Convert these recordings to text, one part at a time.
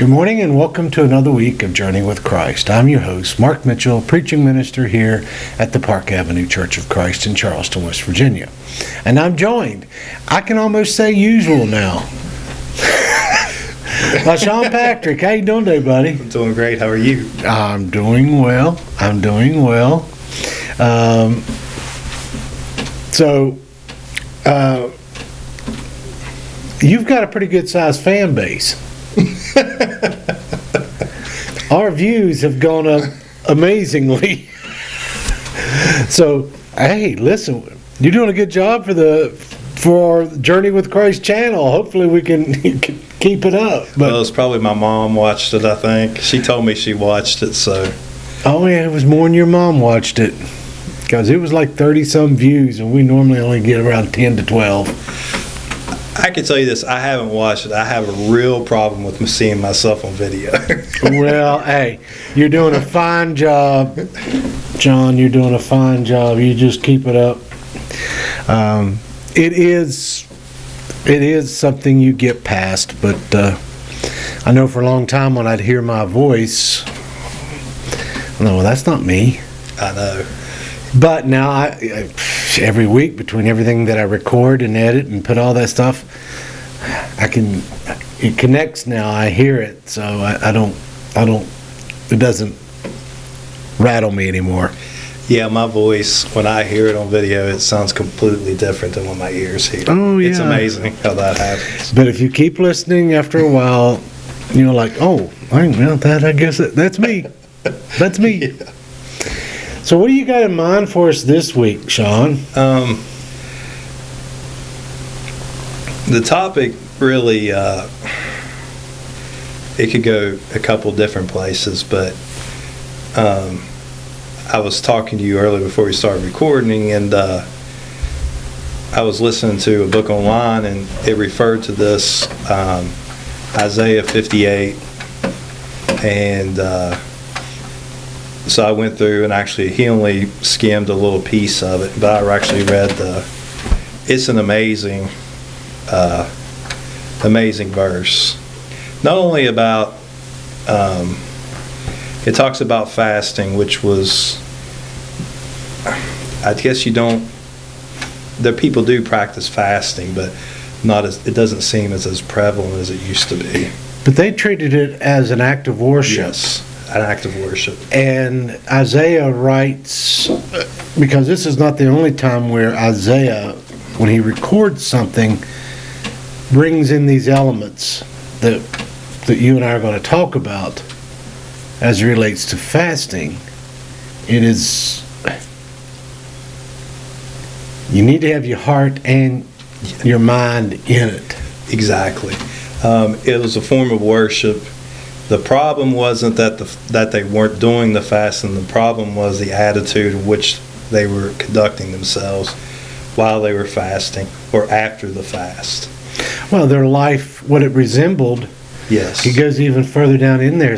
Good morning and welcome to another week of Journey with Christ. I'm your host, Mark Mitchell, preaching minister here at the Park Avenue Church of Christ in Charleston, West Virginia. And I'm joined, I can almost say usual now, by Sean Patrick. How you doing today, buddy? I'm doing great. How are you? I'm doing well. You've got a pretty good sized fan base. Our views have gone up amazingly. So, hey, listen, you're doing a good job for our Journey with Christ channel. Hopefully we can keep it up. But well, it's probably my mom watched it, I think. She told me she watched it, so. Oh, yeah, it was more than your mom watched it. Because it was like 30-some views, and we normally only get around 10 to 12. I can tell you this, I haven't watched it. I have a real problem with seeing myself on video. Well, hey, you're doing a fine job, John. You're doing a fine job. You just keep it up. It is something you get past, but I know for a long time when I'd hear my voice, no, that's not me. I know. But now, I every week, between everything that I record and edit and put all that stuff, it connects now. I hear it, so it doesn't rattle me anymore. Yeah, my voice, when I hear it on video, it sounds completely different than when my ears hear it. Oh, yeah. It's amazing how that happens. But if you keep listening after a while, you're like, oh, I guess that's me. That's me. Yeah. So what do you got in mind for us this week, Sean? The topic really, it could go a couple different places, but I was talking to you earlier before we started recording, and I was listening to a book online, and it referred to this Isaiah 58, and so I went through and actually he only skimmed a little piece of it, but I actually read it's an amazing verse. Not only about, it talks about fasting, which was, I guess people do practice fasting, but it doesn't seem as prevalent as it used to be. But they treated it as an act of worship. Yes. An act of worship. And Isaiah writes, because this is not the only time where Isaiah, when he records something, brings in these elements that you and I are going to talk about as it relates to fasting. It is, you need to have your heart and your mind in it. Exactly. It was a form of worship. The problem wasn't that they weren't doing the fasting. The problem was the attitude in which they were conducting themselves while they were fasting or after the fast. Well, their life, what it resembled. Yes. It goes even further down in there.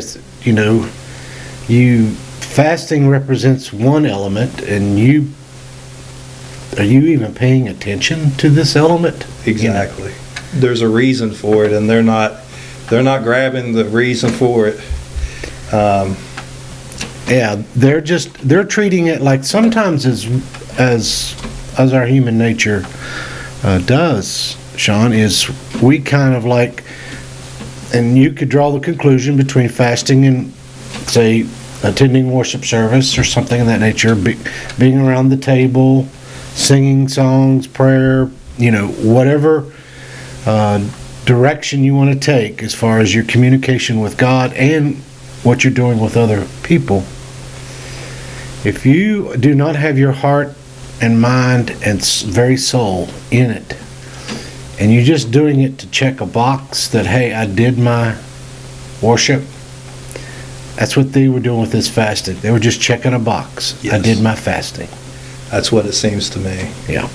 Fasting represents one element, and are you even paying attention to this element? Exactly. There's a reason for it, and they're not grabbing the reason for it. Yeah, they're treating it like sometimes as our human nature does, Sean, is we kind of like, and you could draw the conclusion between fasting and, say, attending worship service or something of that nature, being around the table, singing songs, prayer, whatever direction you want to take as far as your communication with God and what you're doing with other people. If you do not have your heart and mind and very soul in it, and you're just doing it to check a box that, hey, I did my worship, that's what they were doing with this fasting. They were just checking a box. Yes. I did my fasting. That's what it seems to me. Yeah.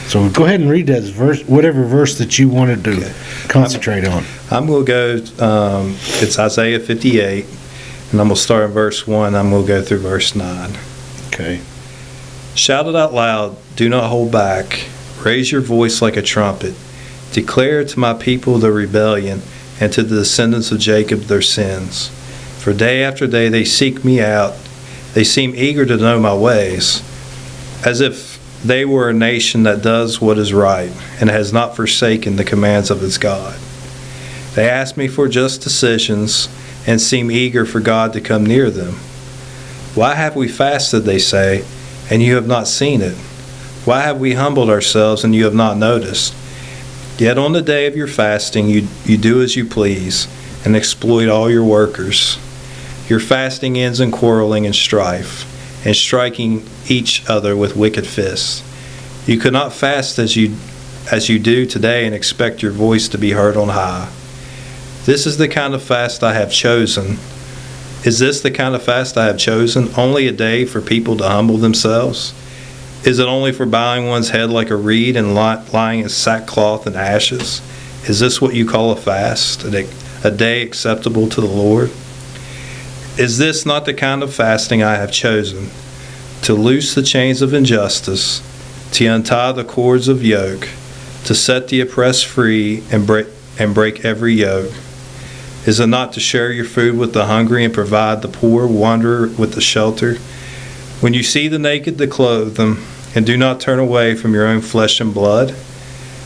So go ahead and read that verse, whatever verse that you wanted to concentrate on. I'm going to go, it's Isaiah 58, and I'm going to start in verse 1. I'm going to go through verse 9. Okay. Shout it out loud, do not hold back. Raise your voice like a trumpet. Declare to my people the rebellion and to the descendants of Jacob their sins. For day after day they seek me out. They seem eager to know my ways, as if they were a nation that does what is right and has not forsaken the commands of its God. They ask me for just decisions and seem eager for God to come near them. Why have we fasted, they say, and you have not seen it? Why have we humbled ourselves and you have not noticed? Yet on the day of your fasting you do as you please and exploit all your workers. Your fasting ends in quarreling and strife, and striking each other with wicked fists. You could not fast as you do today and expect your voice to be heard on high. This is the kind of fast I have chosen. Is this the kind of fast I have chosen? Only a day for people to humble themselves? Is it only for bowing one's head like a reed and lying in sackcloth and ashes? Is this what you call a fast, a day acceptable to the Lord? Is this not the kind of fasting I have chosen? To loose the chains of injustice, to untie the cords of yoke, to set the oppressed free and break every yoke? Is it not to share your food with the hungry and provide the poor wanderer with the shelter? When you see the naked, to clothe them, and do not turn away from your own flesh and blood,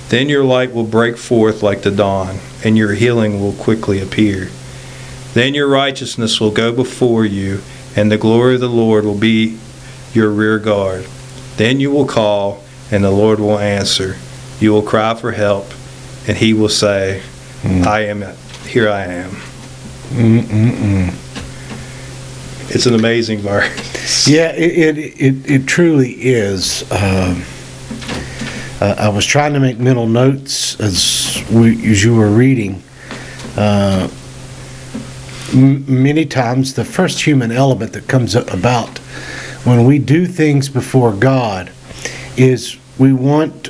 then your light will break forth like the dawn, and your healing will quickly appear. Then your righteousness will go before you, and the glory of the Lord will be your rear guard. Then you will call, and the Lord will answer. You will cry for help, and He will say, Here I am. It's an amazing verse. Yeah, it truly is. I was trying to make mental notes as you were reading. Many times the first human element that comes about when we do things before God is we want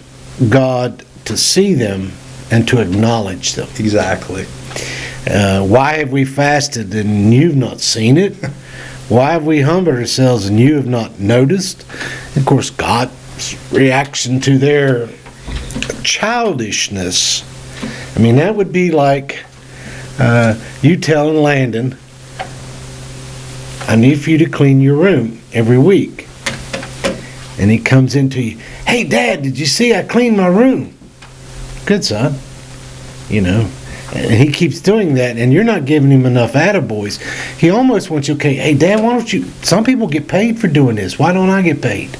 God to see them and to acknowledge them. Exactly. Why have we fasted and you've not seen it? Why have we humbled ourselves and you have not noticed? Of course, God's reaction to their childishness. I mean, that would be like you telling Landon, I need for you to clean your room every week. And he comes into you, hey, Dad, did you see I cleaned my room? Good, son. You know. And he keeps doing that, and you're not giving him enough attaboys. He almost wants you, okay, hey, Dad, why don't you, some people get paid for doing this. Why don't I get paid?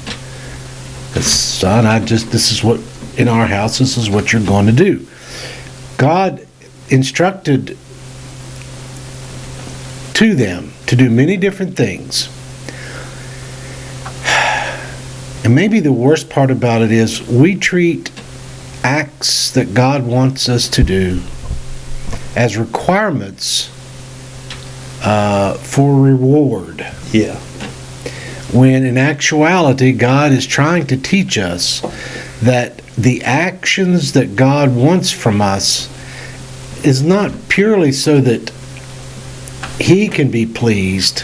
Son, this is what, in our house, this is what you're going to do. God instructed to them to do many different things. And maybe the worst part about it is we treat acts that God wants us to do as requirements for reward. Yeah. When in actuality, God is trying to teach us that the actions that God wants from us is not purely so that He can be pleased,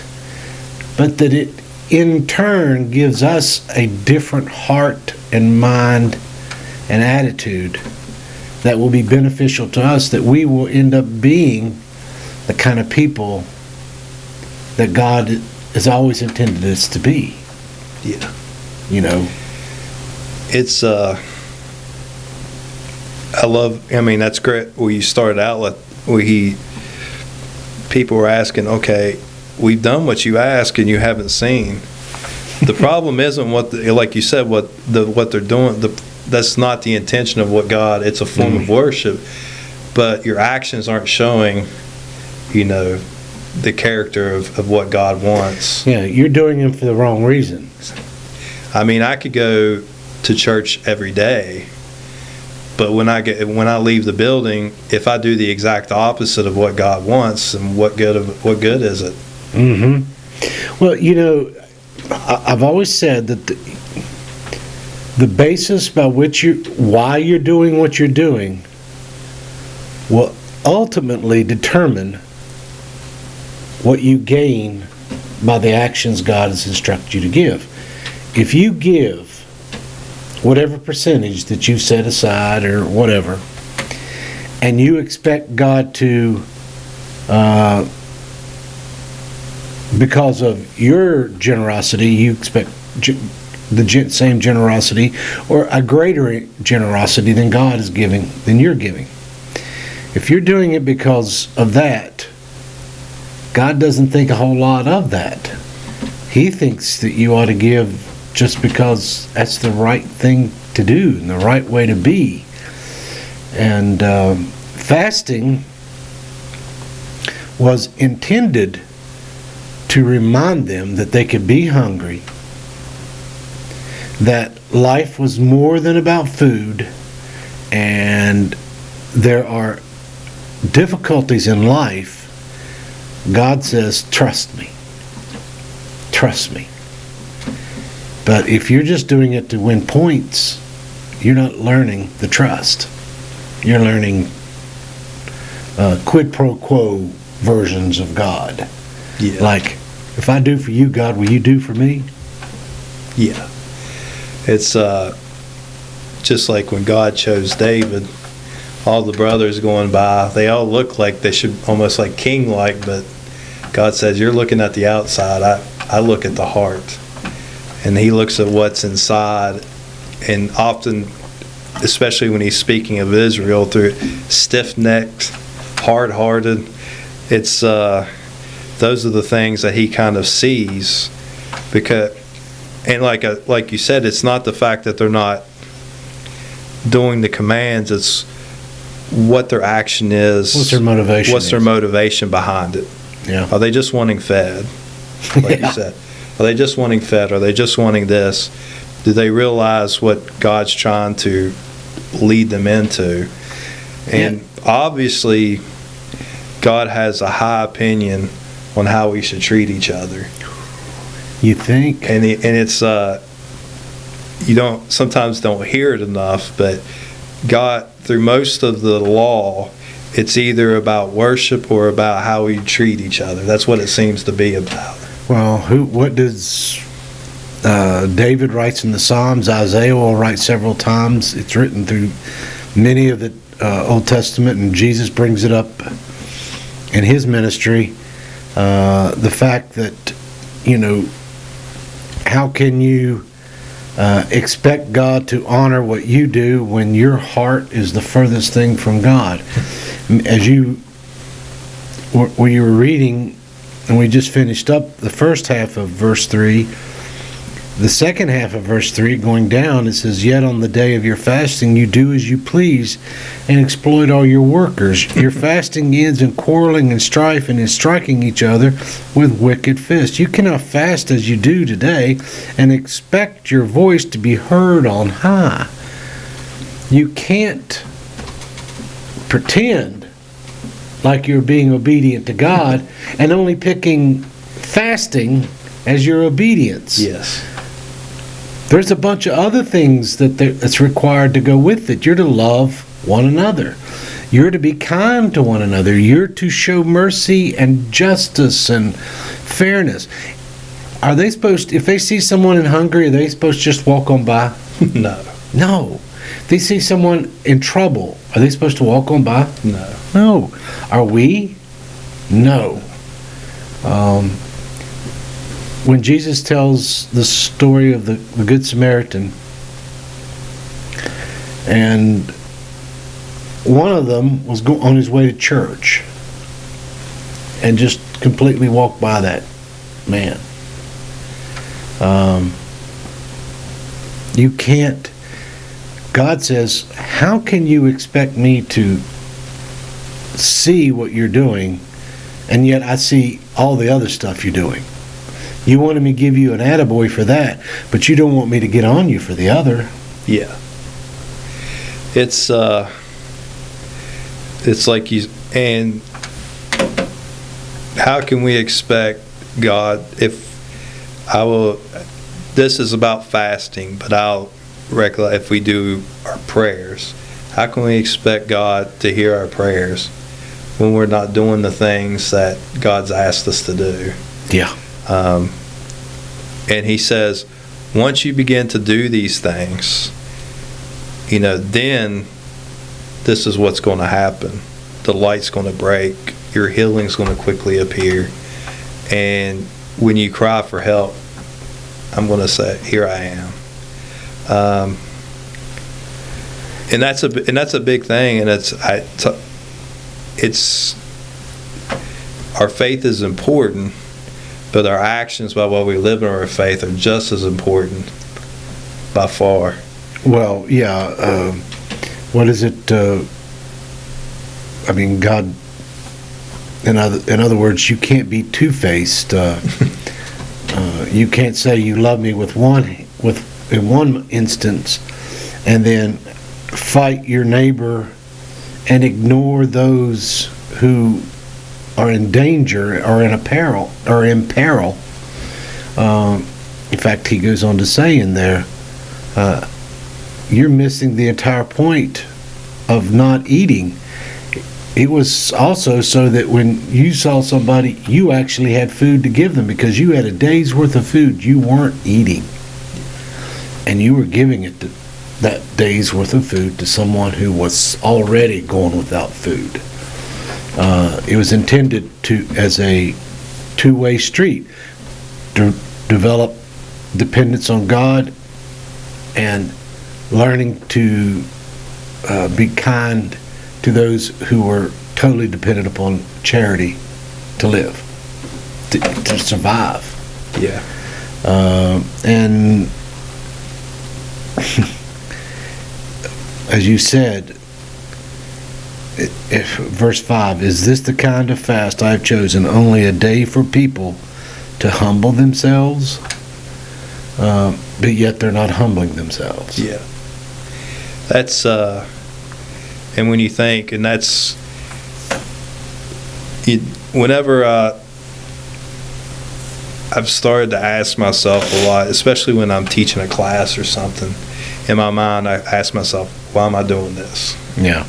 but that it in turn gives us a different heart and mind and attitude that will be beneficial to us, that we will end up being the kind of people that God has always intended us to be. Yeah. You know? It's, that's great where you started out, where people were asking, okay, we've done what you ask and you haven't seen. The problem isn't like you said, what they're doing, that's not the intention of what God, it's a form of worship, but your actions aren't showing, the character of what God wants. Yeah, you're doing them for the wrong reason. I mean, I could go to church every day, but when I leave the building, if I do the exact opposite of what God wants, then what good is it? Mm-hmm. Well, I've always said that the basis by why you're doing what you're doing will ultimately determine what you gain by the actions God has instructed you to give. If you give whatever percentage that you've set aside or whatever, and you expect God to, because of your generosity, you expect same generosity or a greater generosity than God is giving, than you're giving. If you're doing it because of that, God doesn't think a whole lot of that. He thinks that you ought to give just because that's the right thing to do and the right way to be. And fasting was intended to remind them that they could be hungry, that life was more than about food, and there are difficulties in life. God says, trust me. Trust me. But if you're just doing it to win points, you're not learning the trust. You're learning quid pro quo versions of God. Yeah. Like, if I do for you, God, will you do for me? Yeah. It's just like when God chose David, all the brothers going by, they all look like they should, almost like king-like, but God says, you're looking at the outside, I look at the heart. And he looks at what's inside, and often, especially when he's speaking of Israel, through stiff-necked, hard-hearted, it's those are the things that he kind of sees. Because, and like you said, it's not the fact that they're not doing the commands, it's what their action is. What's their motivation? What's their motivation behind it? Yeah. Are they just wanting fed? Like you said. Are they just wanting fed? Are they just wanting this? Do they realize what God's trying to lead them into? And obviously, God has a high opinion on how we should treat each other. You think? And it's you sometimes don't hear it enough, but God, through most of the law, it's either about worship or about how we treat each other. That's what it seems to be about. Well, what does David writes in the Psalms? Isaiah will write several times. It's written through many of the Old Testament, and Jesus brings it up in his ministry. The fact that, how can you expect God to honor what you do when your heart is the furthest thing from God? As you were reading, and we just finished up the first half of verse 3, the second half of verse 3, going down, it says, yet on the day of your fasting you do as you please and exploit all your workers. Your fasting ends in quarreling and strife and in striking each other with wicked fists. You cannot fast as you do today and expect your voice to be heard on high. You can't pretend like you're being obedient to God and only picking fasting as your obedience. Yes. There's a bunch of other things that's required to go with it. You're to love one another. You're to be kind to one another. You're to show mercy and justice and fairness. Are they supposed, if they see someone in hunger, are they supposed to just walk on by? No. No. If they see someone in trouble, are they supposed to walk on by? No. No. Are we? No. When Jesus tells the story of the Good Samaritan, and one of them was on his way to church and just completely walked by that man. You can't. God says, how can you expect me to see what you're doing, and yet I see all the other stuff you're doing? You wanted me to give you an attaboy for that, but you don't want me to get on you for the other. Yeah. It's like you, and how can we expect God, this is about fasting, but I'll recollect if we do our prayers, how can we expect God to hear our prayers when we're not doing the things that God's asked us to do? Yeah. And he says, once you begin to do these things, then this is what's going to happen. The light's going to break. Your healing's going to quickly appear. And when you cry for help, I'm going to say, here I am. And that's a big thing. And it's our faith is important, but our actions by what we live in our faith are just as important by far. Well, yeah. What is it? I mean, God. In other words, you can't be two-faced. You can't say you love me in one instance, and then fight your neighbor and ignore those who are in danger or in peril. In fact, he goes on to say in there, you're missing the entire point of not eating. It was also so that when you saw somebody, you actually had food to give them, because you had a day's worth of food you weren't eating. And you were giving it that day's worth of food to someone who was already going without food. It was intended as a two-way street to develop dependence on God and learning to be kind to those who were totally dependent upon charity to live, to survive. Yeah. And as you said, if verse 5, is this the kind of fast I have chosen, only a day for people to humble themselves? But yet they're not humbling themselves. Yeah. That's, and when you think, and that's, whenever I've started to ask myself a lot, especially when I'm teaching a class or something, in my mind I ask myself, why am I doing this? Yeah.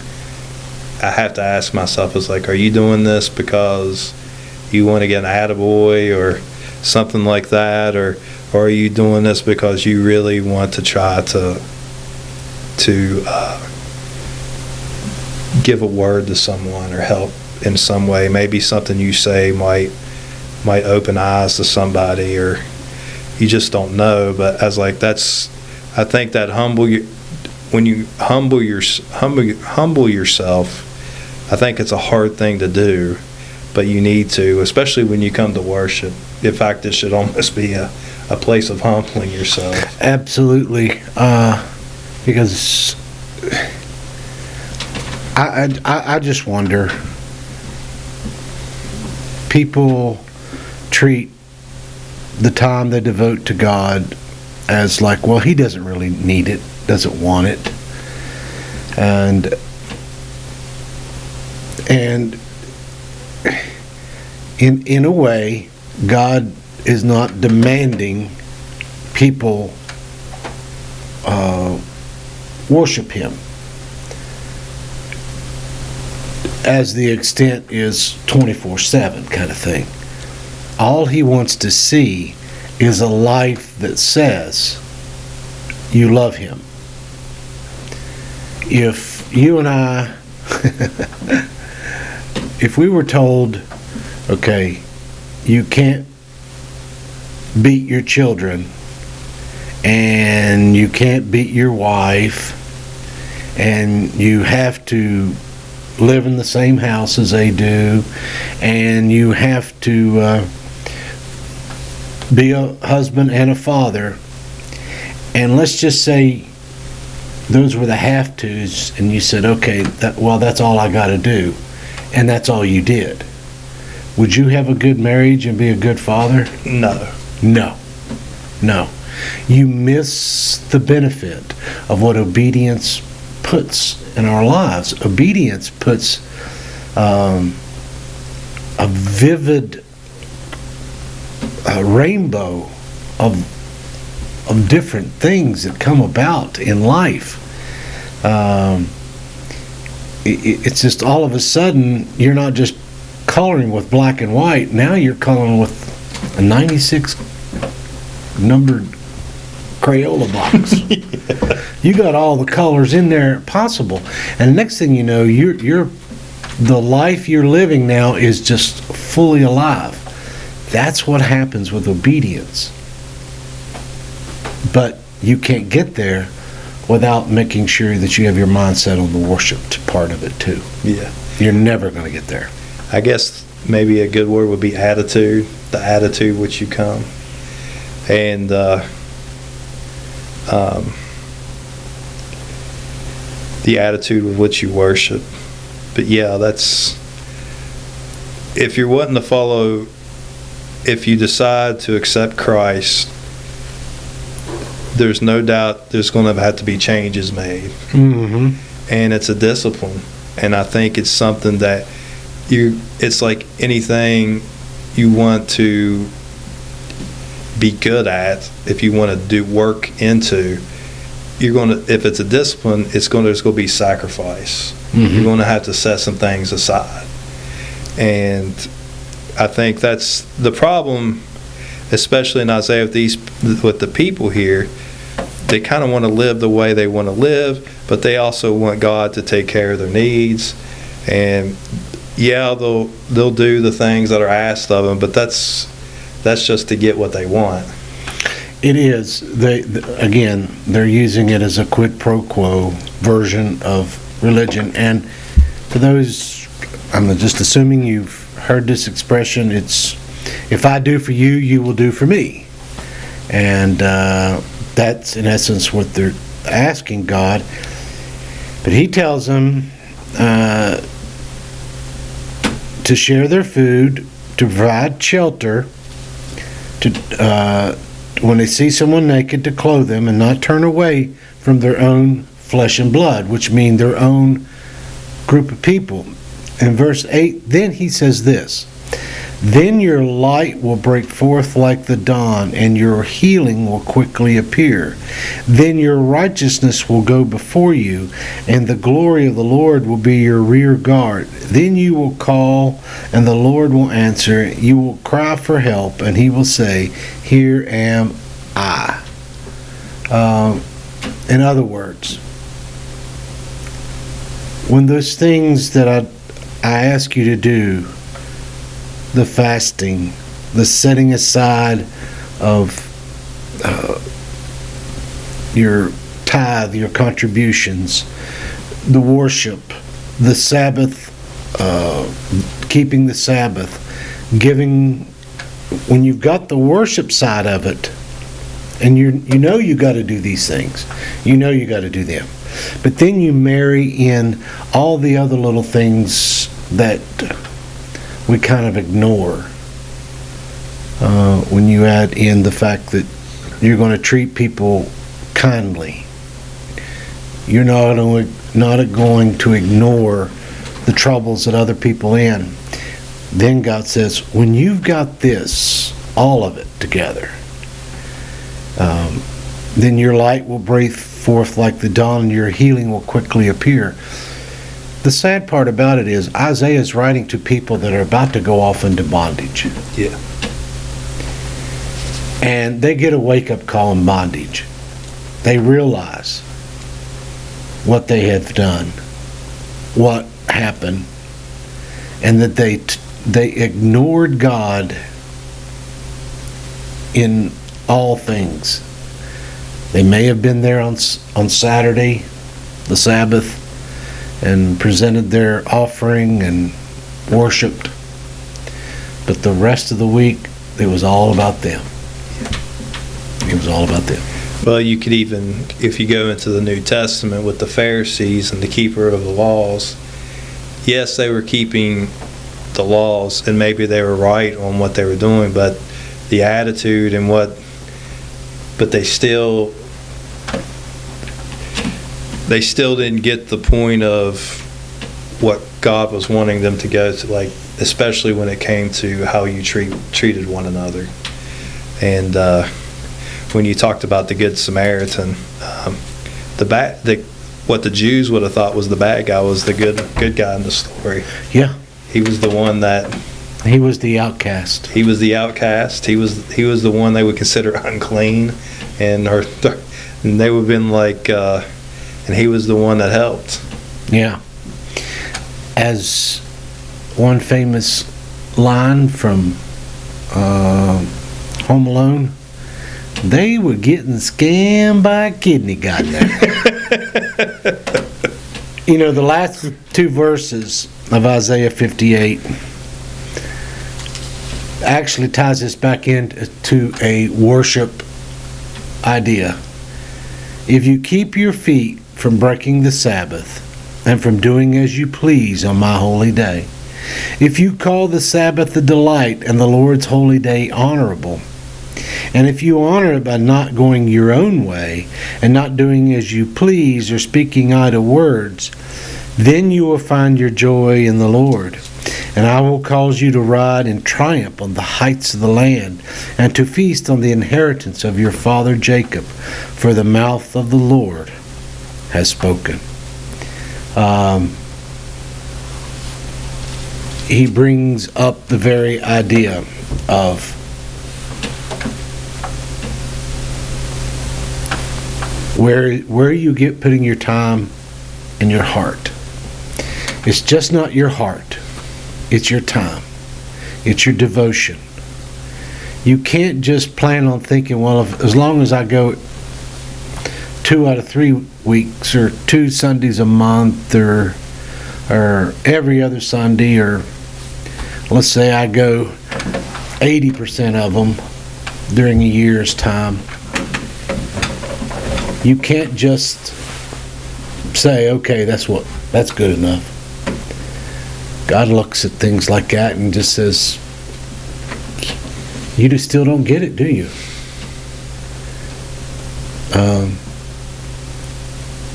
I have to ask myself, it's like, are you doing this because you want to get an attaboy or something like that, or are you doing this because you really want to try to give a word to someone or help in some way? Maybe something you say might open eyes to somebody, or you just don't know. But as like, that's, I think that when you humble yourself, I think it's a hard thing to do, but you need to, especially when you come to worship. In fact, it should almost be a place of humbling yourself. Absolutely, because I just wonder, people treat the time they devote to God as like, well, he doesn't really need it, doesn't want it, and in a way, God is not demanding people worship him, as the extent is 24/7 kind of thing. All he wants to see is a life that says you love him. If you and I if we were told, okay, you can't beat your children, and you can't beat your wife, and you have to live in the same house as they do, and you have to be a husband and a father, and let's just say those were the have-tos, and you said, okay, that's all I got to do, and that's all you did. Would you have a good marriage and be a good father? No. You miss the benefit of what obedience puts in our lives. Obedience puts a vivid rainbow of different things that come about in life. It's just all of a sudden you're not just coloring with black and white. Now you're coloring with a 96 numbered Crayola box. You got all the colors in there possible, and the next thing you know, you're the life you're living now is just fully alive. That's what happens with obedience. But you can't get there without making sure that you have your mind set on the worship part of it too. Yeah. You're never going to get there. I guess maybe a good word would be attitude, the attitude which you come. And the attitude with which you worship. But yeah, that's, if you're wanting to follow, if you decide to accept Christ, there's no doubt there's going to have to be changes made. Mm-hmm. And it's a discipline. And I think it's something that it's like anything you want to be good at, if you want to do work into, you're going to, if it's a discipline, there's going to be sacrifice. Mm-hmm. You're going to have to set some things aside. And I think that's the problem, especially in Isaiah with the people here. They kind of want to live the way they want to live, but they also want God to take care of their needs. And yeah, they'll do the things that are asked of them, but that's just to get what they want. It is. They're using it as a quid pro quo version of religion. And for those, I'm just assuming you've heard this expression, it's, if I do for you, you will do for me. And that's in essence what they're asking God. But he tells them to share their food, to provide shelter, to when they see someone naked, to clothe them, and not turn away from their own flesh and blood, which mean their own group of people. In verse 8, then he says this, then your light will break forth like the dawn, and your healing will quickly appear. Then your righteousness will go before you, and the glory of the Lord will be your rear guard. Then you will call, and the Lord will answer. You will cry for help, and he will say, here am I. In other words, when those things that I ask you to do, the fasting, the setting aside of your tithe, your contributions, the worship, the Sabbath, keeping the Sabbath, giving, when you've got the worship side of it, and you know you got to do these things, you know you got to do them, but then you marry in all the other little things that we kind of ignore when you add in the fact that you're going to treat people kindly. You're not going to ignore the troubles that other people in. Then God says, when you've got this, all of it together, then your light will break forth like the dawn, and your healing will quickly appear. The sad part about it is Isaiah is writing to people that are about to go off into bondage. Yeah. And they get a wake-up call in bondage. They realize what they have done, what happened, and that they ignored God in all things. They may have been there on Saturday, the Sabbath, and presented their offering and worshiped. But the rest of the week, it was all about them. It was all about them. Well, you could even, if you go into the New Testament with the Pharisees and the keeper of the laws, yes, they were keeping the laws, and maybe they were right on what they were doing, but the attitude and but they still didn't get the point of what God was wanting them to go to, like, especially when it came to how you treated one another. And when you talked about the Good Samaritan, what the Jews would have thought was the bad guy was the good guy in the story. Yeah. He was the one that... He was the outcast. He was the outcast. He was the one they would consider unclean. and and they would have been like, and he was the one that helped. Yeah. As one famous line from Home Alone, they were getting scammed by a kidney goddamn. You know, the last two verses of Isaiah 58 actually ties us back into a worship idea. If you keep your feet from breaking the Sabbath and from doing as you please on my holy day, if you call the Sabbath a delight and the Lord's holy day honorable, and if you honor it by not going your own way and not doing as you please or speaking idle words, then you will find your joy in the Lord. And I will cause you to ride in triumph on the heights of the land, and to feast on the inheritance of your father Jacob, for the mouth of the Lord has spoken. He brings up the very idea of where you get putting your time and your heart. It's just not your heart. It's your time. It's your devotion. You can't just plan on thinking, well, as long as I go 2 out of 3 weeks or 2 Sundays a month or every other Sunday, or let's say I go 80% of them during a year's time. You can't just say, okay, that's good enough. God looks at things like that and just says, you just still don't get it, do you?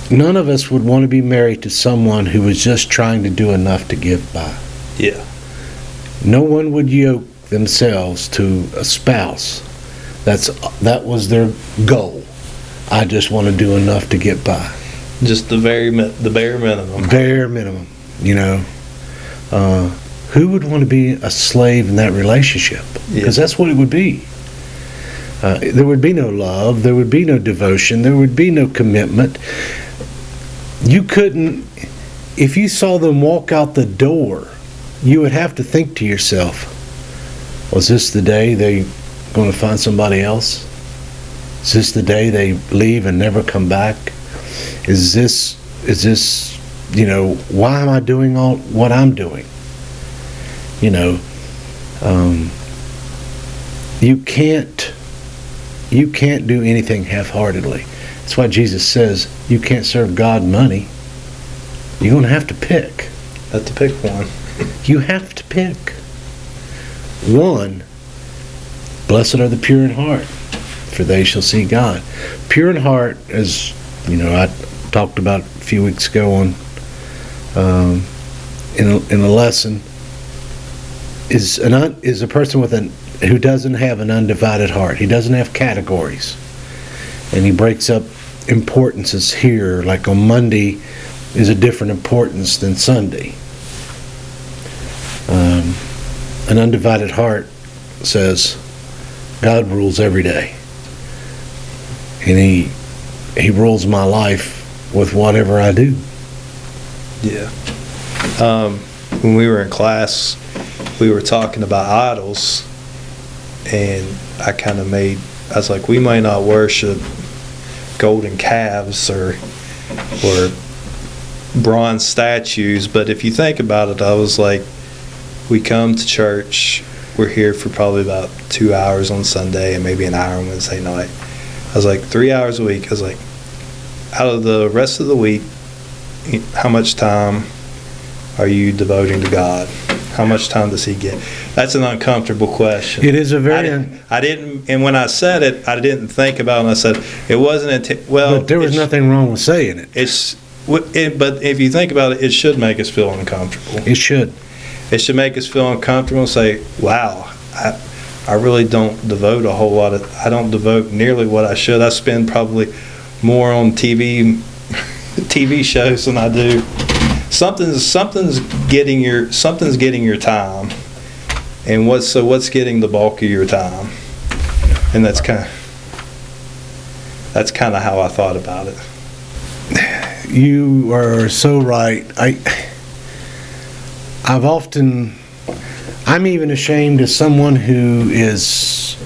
None of us would want to be married to someone who was just trying to do enough to get by. Yeah. No one would yoke themselves to a spouse that was their goal. I just want to do enough to get by. Just the bare minimum. Bare minimum, you know. Who would want to be a slave in that relationship? Because that's what it would be. There would be no love. There would be no devotion. There would be no commitment. You couldn't, if you saw them walk out the door, you would have to think to yourself, was this the day they're going to find somebody else? Is this the day they leave and never come back? Is this, you know, why am I doing all what I'm doing? You know, you can't do anything half-heartedly. That's why Jesus says you can't serve God and money. You're going to have to pick. Have to pick one. You have to pick one. Blessed are the pure in heart, for they shall see God. Pure in heart, as you know, I talked about a few weeks ago on in a lesson, is a person who doesn't have an undivided heart. He doesn't have categories, and he breaks up importances here. Like on Monday is a different importance than Sunday. An undivided heart says God rules every day, and he rules my life with whatever I do. Yeah. When we were in class, we were talking about idols, and I was like, we might not worship golden calves or bronze statues, but if you think about it, I was like, we come to church, we're here for probably about 2 hours on Sunday and maybe an hour on Wednesday night. I was like, 3 hours a week. I was like, out of the rest of the week, how much time are you devoting to God? How much time does he get? That's an uncomfortable question. It is a very... I didn't, and when I said it, I didn't think about it, and I said, it wasn't But there was nothing wrong with saying it. But if you think about it, it should make us feel uncomfortable. It should. It should make us feel uncomfortable and say, wow, I really don't devote a whole lot of, I don't devote nearly what I should. I spend probably more on TV shows than I do. Something's getting your time. And what's getting the bulk of your time? And that's kind of, that's kind of how I thought about it. You are so right. I'm even ashamed as someone who is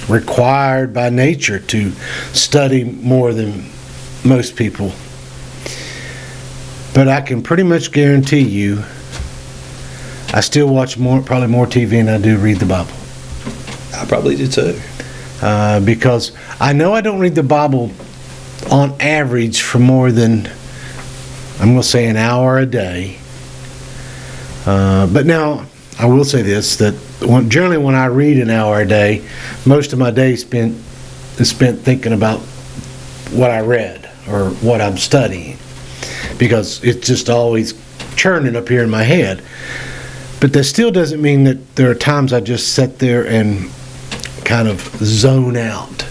required by nature to study more than most people. But I can pretty much guarantee you, I still watch probably more TV than I do read the Bible. I probably do too. Because I know I don't read the Bible on average for more than, I'm going to say, an hour a day. But now, I will say this, that generally when I read an hour a day, most of my day is spent thinking about what I read or what I'm studying, because it's just always churning up here in my head. But that still doesn't mean that there are times I just sit there and kind of zone out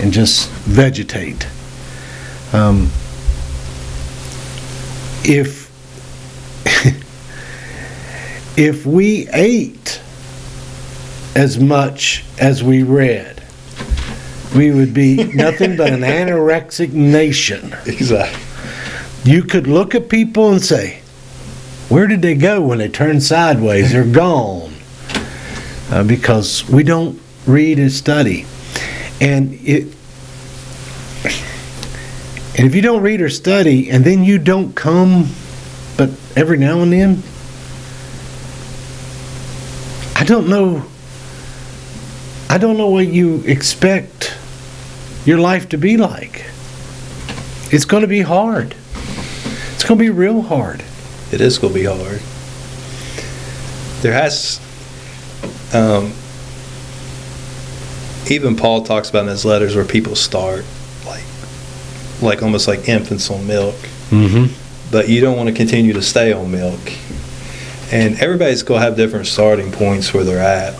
and just vegetate. If we ate as much as we read, we would be nothing but an anorexic nation. Exactly. You could look at people and say, where did they go when they turn sideways? They're gone. Because we don't read and study. And if you don't read or study, and then you don't come, but every now and then, I don't know what you expect your life to be like. It's going to be hard. It's going to be real hard. It is going to be hard. There has, even Paul talks about in his letters where people start like almost like infants on milk. Mm-hmm. But you don't want to continue to stay on milk. And everybody's going to have different starting points where they're at.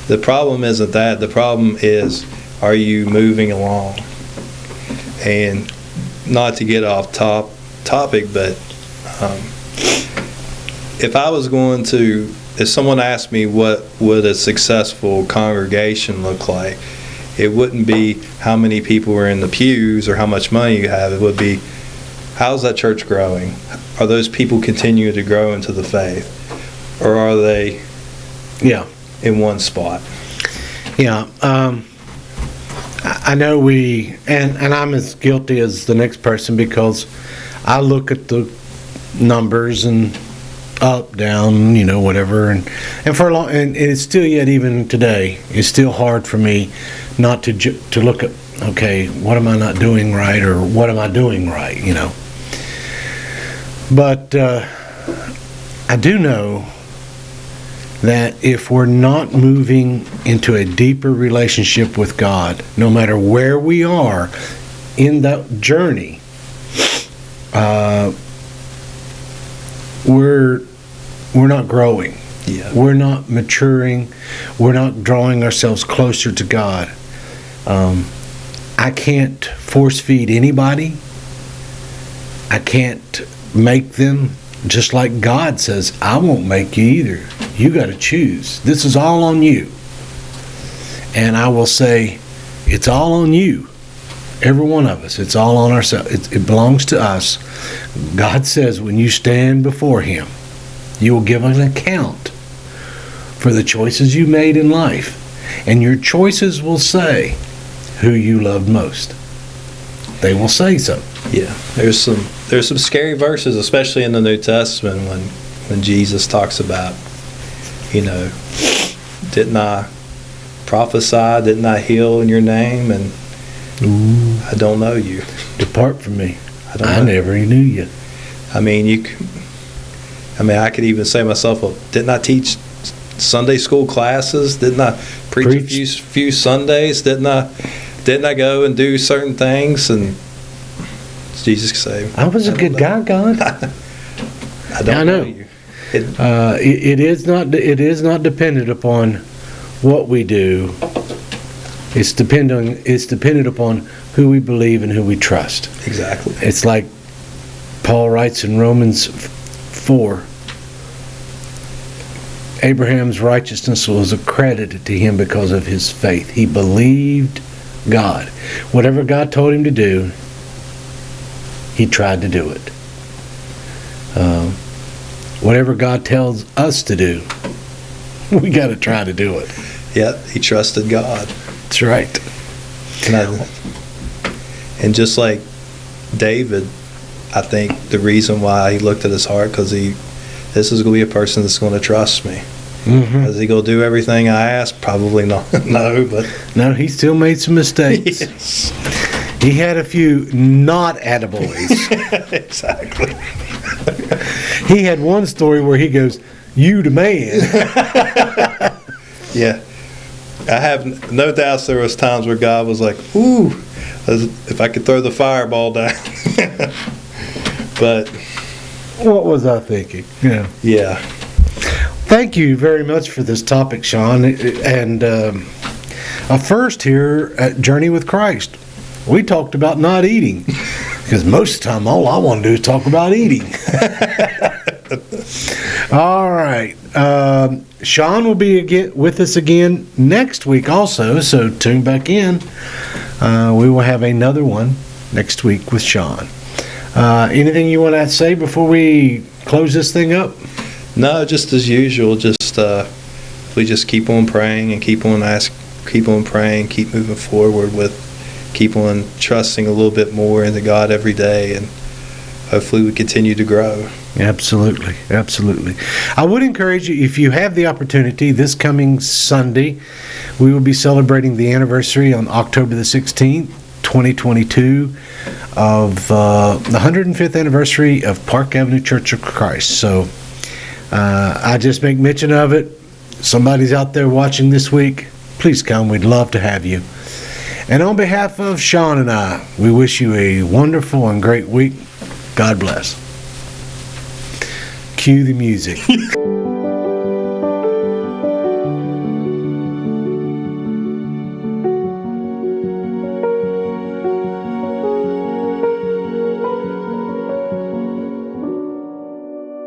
The problem isn't that. The problem is, are you moving along? And not to get off topic, but if someone asked me what would a successful congregation look like, it wouldn't be how many people are in the pews or how much money you have. It would be, how's that church growing? Are those people continuing to grow into the faith? Or are they in one spot? Yeah. I know and I'm as guilty as the next person, because I look at the numbers and up, down, whatever, and for a long, and it's still, yet even today, it's still hard for me not to look at, okay, what am I not doing right, or what am I doing right, But I do know that if we're not moving into a deeper relationship with God, no matter where we are in that journey, we're not growing. Yeah. We're not maturing. We're not drawing ourselves closer to God. I can't force feed anybody. I can't make them, just like God says, I won't make you either. You got to choose. This is all on you. And I will say, it's all on you. Every one of us. It's all on ourselves. It belongs to us. God says when you stand before Him, you will give an account for the choices you made in life. And your choices will say who you loved most. They will say so. Yeah. There's some scary verses, especially in the New Testament, when Jesus talks about, didn't I prophesy, didn't I heal in your name, and I don't know you. Depart from me. I never knew you. I could even say myself, well, didn't I teach Sunday school classes? Didn't I preach a few Sundays? Didn't I go and do certain things? And Jesus say, I was a good guy, God. I don't know you. It is not dependent upon what we do. It's dependent upon who we believe and who we trust. Exactly. It's like Paul writes in Romans 4. Abraham's righteousness was accredited to him because of his faith. He believed God. Whatever God told him to do, he tried to do it. Whatever God tells us to do, we got to try to do it. Yeah, he trusted God. That's right. And just like David, I think the reason why he looked at his heart, because this is going to be a person that's going to trust me. Mm-hmm. Is he going to do everything I ask? Probably not. No, but No, he still made some mistakes. yes. He had a few not attaboys. Exactly. He had one story where he goes, "You the man." Yeah. I have no doubts there was times where God was like, ooh, if I could throw the fireball down. But What was I thinking? Yeah. yeah. Thank you very much for this topic, Sean. And a first here at Journey with Christ. We talked about not eating. Because most of the time, all I want to do is talk about eating. All right. Sean will be with us again next week also, so tune back in. We will have another one next week with Sean. Anything you want to say before we close this thing up? No, just as usual, we just keep on praying and keep on praying, keep moving forward keep on trusting a little bit more into God every day, and hopefully we continue to grow. Absolutely, absolutely. I would encourage you, if you have the opportunity, this coming Sunday, we will be celebrating the anniversary on October the 16th, 2022, of the 105th anniversary of Park Avenue Church of Christ. So I just make mention of it. Somebody's out there watching this week. Please come. We'd love to have you. And on behalf of Sean and I, we wish you a wonderful and great week. God bless. Cue the music.